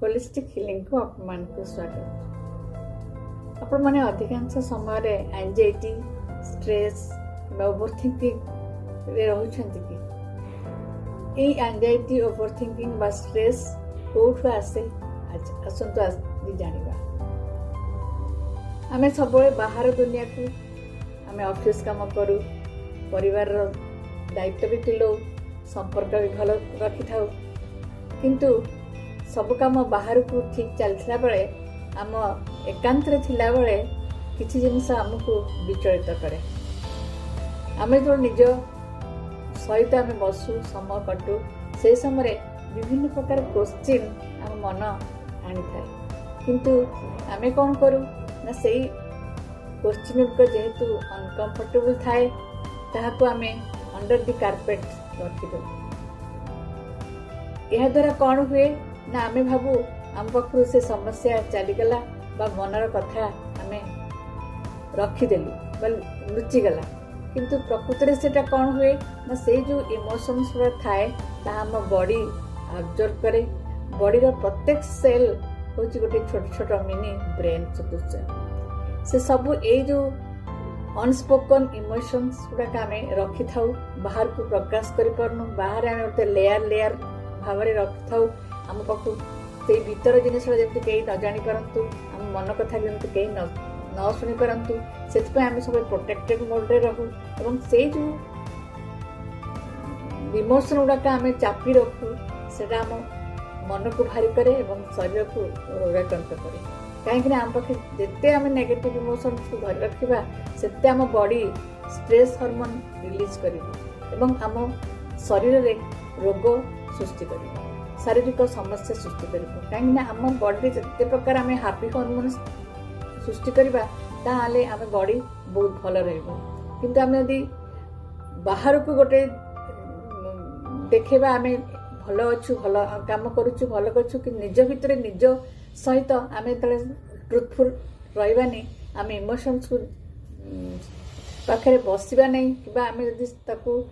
Holistic healing को आपण को स्वागत। आपण माने अधिकांश समय रे एंजाइटी स्ट्रेस ओवर थिंकिंग रे रहउछंती कि ए एंजाइटी ओवर थिंकिंग बा स्ट्रेस कोठु आसे आसंतु आज जानिबा। आमे सबले बाहर दुनिया को आमे ऑफिस काम करू, परिवार रो दायित्व भी तुलो, संपर्क भी भल रखि थाउ, किंतु सब काम बाहर को ठीक चलता बेले आम एकांत थिला बेले किछि जिनिस आमको विचलित करे। आम जो निज सहित आम बसु समय कटू से समय विभिन्न प्रकार क्वेश्चन आम मन आनी थाए, किंतु आम कौन करूँ ना से क्वेश्चन गुड़िक जेहेतु अनकंफर्टेबल थाए ताहाको आम अंडर द कारपेट रखिदे। यह द्वारा कौन हुए ना आमे भाबू आम पाखु से समस्या चलीगला बा मनर कथा आमे रखिदेलु बा लुचिगला, किंतु प्रकृत में सेटा कौन हुए ना से जो इमोशंस थाए ता आम बॉडी अब्जर्व करे। बॉडी रो प्रत्येक सेल होची गोटे छोट छोट मिनी ब्रेन सदृश। से सब ए जो अनस्पोकन इमोशंस गुड़ाक आमे रखि थाउ, बाहर को प्रकाश करि परनु, बाहर आमे ओते लेयर लेयर भावरे रखि थाउ। आम पाखु से भीतर जिनिस जमी कहीं न जानी पारंतु, आम मन कथा जमी कहीं न शुणी पारंतु, से आम सब प्रोटेक्टेड मोड रे रहू एवं से जो इमोशन गुड़ाक आम चापी रखू से आम मन को भारी करे एवं शरीर को रोगाक्रांत करे। कहीं आम पाखे जिते आम नेगेटिव इमोशन को धरी रखा से आम बॉडी स्ट्रेस हार्मोन रिलीज कर आम शरीर में रोग सृष्टि कर, शारीरिक समस्या सृष्टि कर। कहीं आम बॉडी जिते प्रकार आम हैप्पी हार्मोन सृष्टि करवा ताले आम बॉडी बहुत भल रहिबो। आम यदि बाहर को गोटे देखा आम भल अच्छु, भल काम करुचु, भल करूँ कि निज भितर निज सहित आम जो ट्रुथफुल रही आम इमोशंस को पाखे बसवा नहीं कि आम जब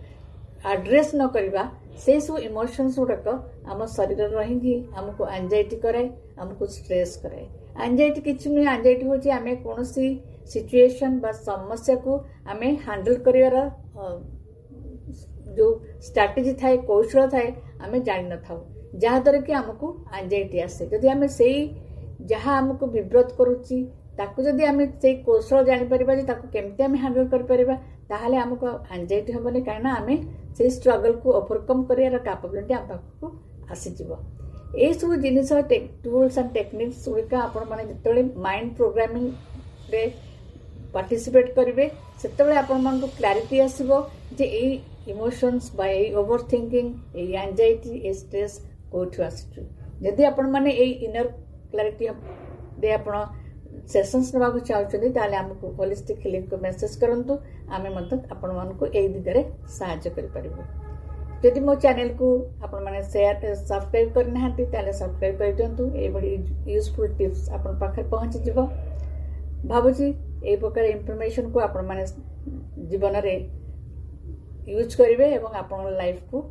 आड्रेस न करवा से सब इमोशंस गुड़ाक आम शरीर रही आमको एंजाइटी कराए, आमको स्ट्रेस कराए। एंजाइटी किसी नुहे, एंजाइटी हूँ आम कौन सिचुएशन बा समस्या को आम हैंडल कर जो स्ट्रैटेजी थाए, कौशल थाए आम जान न था, जहाद्वारा कि आमको एंजाइटी आसे। जदि आम से जहाँ आमको विव्रत करुच्ची ताकू जदि आम से कौशल जापर केमती आम हैंडल कर आमको एंजाइटी हेनी, कहीं आम से स्ट्रगल को ओवरकम कर कैपेबिलिटी आम पाखक आसीज। ये सब जिनिस टूल्स एंड टेक्निक्स गुड़िक आपण मैंने जिते माइंड प्रोग्रामिंग रे पार्टिसिपेट करेंगे से आपण मान क्लारिटी आसो जे ये इमोशंस बा ओवर थिंकिंग, एंजाइटी, ए स्ट्रेस कौटू आसुचु। जदि आपण मैंने इनर क्लारिटी दे आपण सेशंस नवाक चाहते ताले आमको होलिस्टिक हिलिंग को मेसेज करंतु, आमे मतलब आपण मानक ए दिगरे सहायता करि परिबो। जदि मो चैनल को आपण माने शेयर सब्सक्राइब करना ताले सब्सक्राइब कर दियंतु। ए बड़ी यूजफुल टिप्स आपण पाखे पहुंची जिवो। भाबुची ए प्रकार इंफॉर्मेशन को आपण माने जीवन रे यूज करेंगे एवं आपण लाइफ को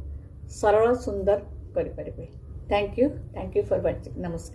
सरल सुंदर करि परिबे। Thank you for watching. नमस्कार।